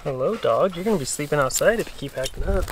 Hello, dog. You're gonna be sleeping outside if you keep acting up.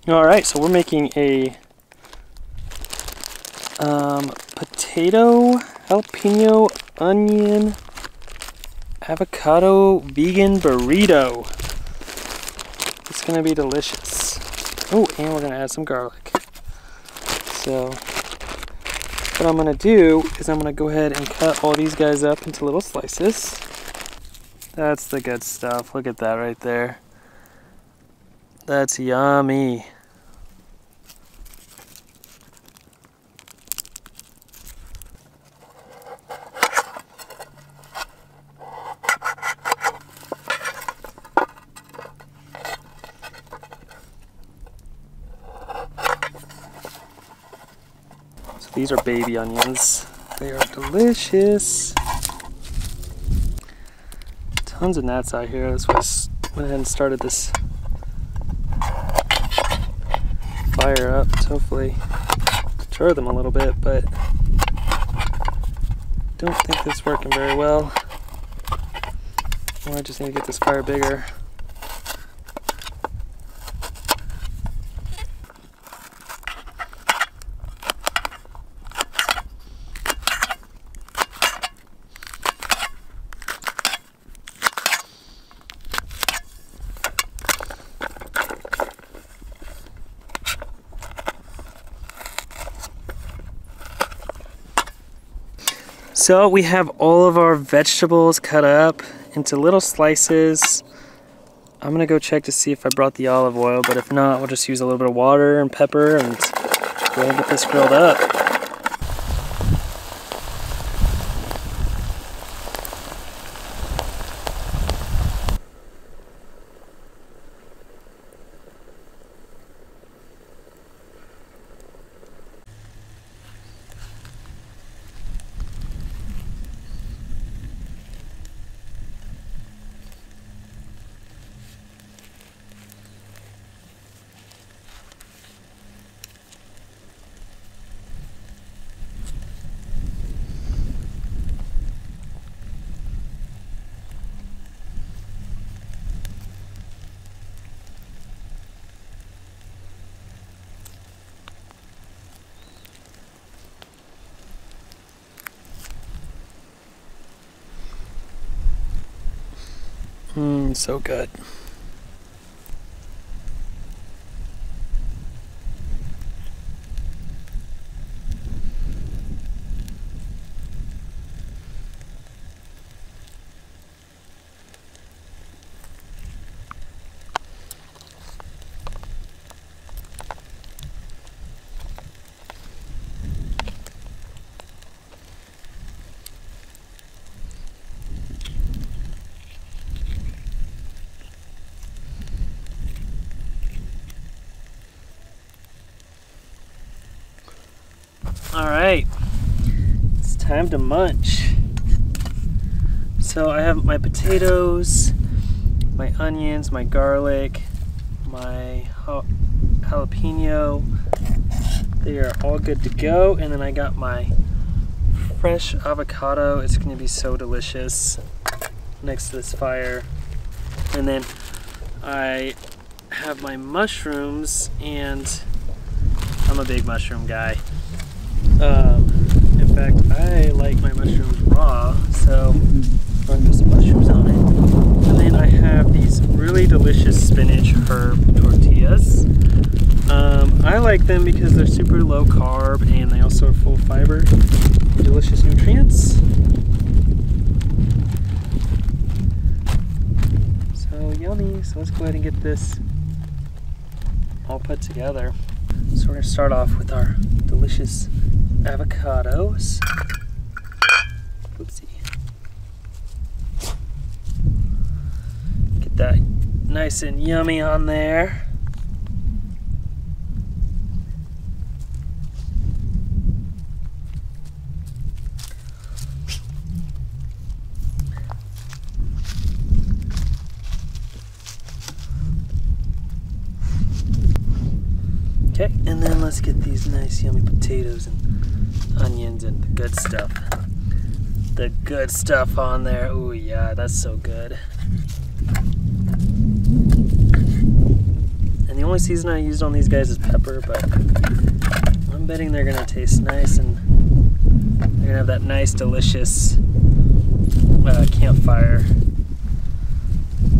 All right, so we're making a potato, jalapeno, onion, avocado, vegan burrito. It's gonna be delicious. Oh, and we're gonna add some garlic. So what I'm gonna do is I'm gonna go ahead and cut all these guys up into little slices. That's the good stuff. Look at that right there. That's yummy. So these are baby onions. They are delicious. Tons of gnats out here. That's why I went ahead and started this fire up to hopefully deter them a little bit, but don't think this is working very well. I just need to get this fire bigger. So we have all of our vegetables cut up into little slices. I'm gonna go check to see if I brought the olive oil, but if not, we'll just use a little bit of water and pepper and go ahead and get this grilled up. So good. All right, it's time to munch. So I have my potatoes, my onions, my garlic, my jalapeno. They are all good to go. And then I got my fresh avocado. It's gonna be so delicious next to this fire. And then I have my mushrooms, and I'm a big mushroom guy. In fact, I like my mushrooms raw, so I'm going to put some mushrooms on it. And then I have these really delicious spinach herb tortillas. I like them because they're super low carb and they also are full of fiber and delicious nutrients. So yummy. So let's go ahead and get this all put together. So we're going to start off with our delicious avocados. Oopsie. Get that nice and yummy on there. Okay, and then let's get these nice yummy potatoes and onions and the good stuff. The good stuff on there. Oh yeah, that's so good. And the only only season I used on these guys is pepper, but I'm betting they're gonna taste nice and they're gonna have that nice, delicious campfire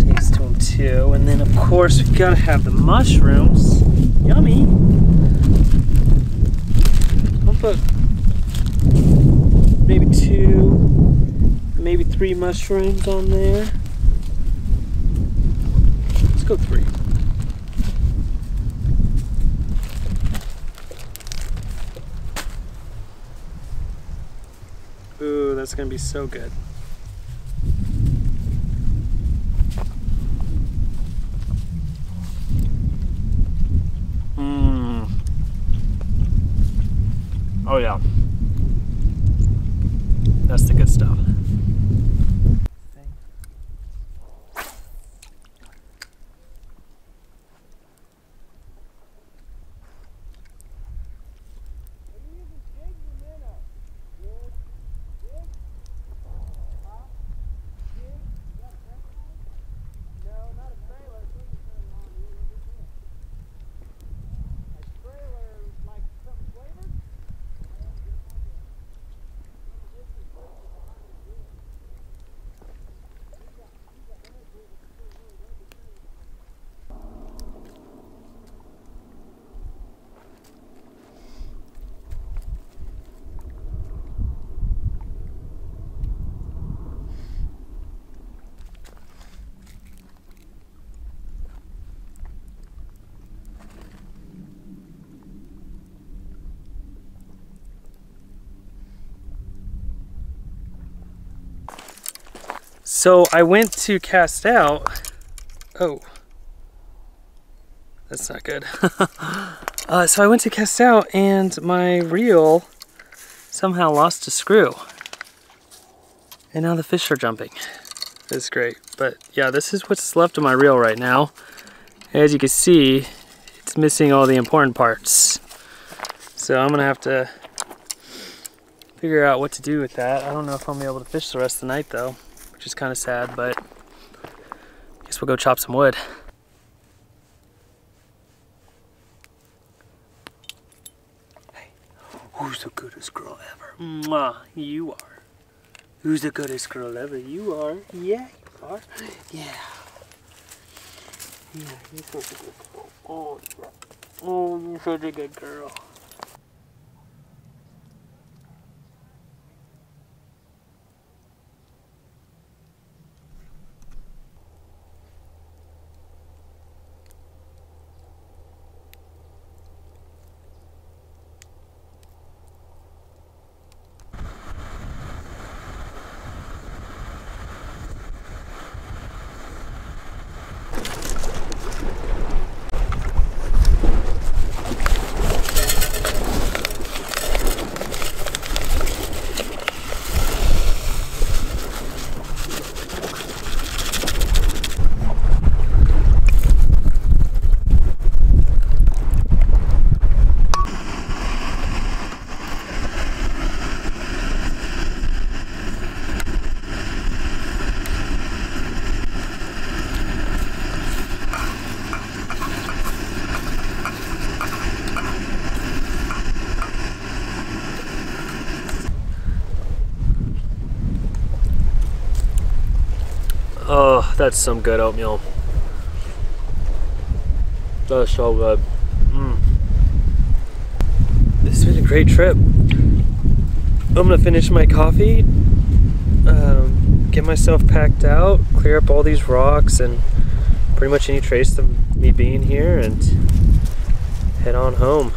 taste to them too. And then of course we gotta have the mushrooms. Yummy. I'll put maybe 2, maybe 3 mushrooms on there. Let's go 3. Ooh, that's gonna be so good. Oh yeah. That's the good stuff. So I went to cast out. Oh, that's not good. So I went to cast out and my reel somehow lost a screw. And now the fish are jumping. It's great. But yeah, this is what's left of my reel right now. As you can see, it's missing all the important parts. So I'm gonna have to figure out what to do with that. I don't know if I'm gonna be able to fish the rest of the night though, which is kind of sad, but I guess we'll go chop some wood. Hey, who's the goodest girl ever? Mwah, you are. Who's the goodest girl ever? You are. Yeah, you are. Yeah. Yeah, you're such a good girl. Oh, you're such a good girl. Oh, that's some good oatmeal. That's so good. This has been a great trip. I'm gonna finish my coffee, get myself packed out, clear up all these rocks and pretty much any trace of me being here, and head on home.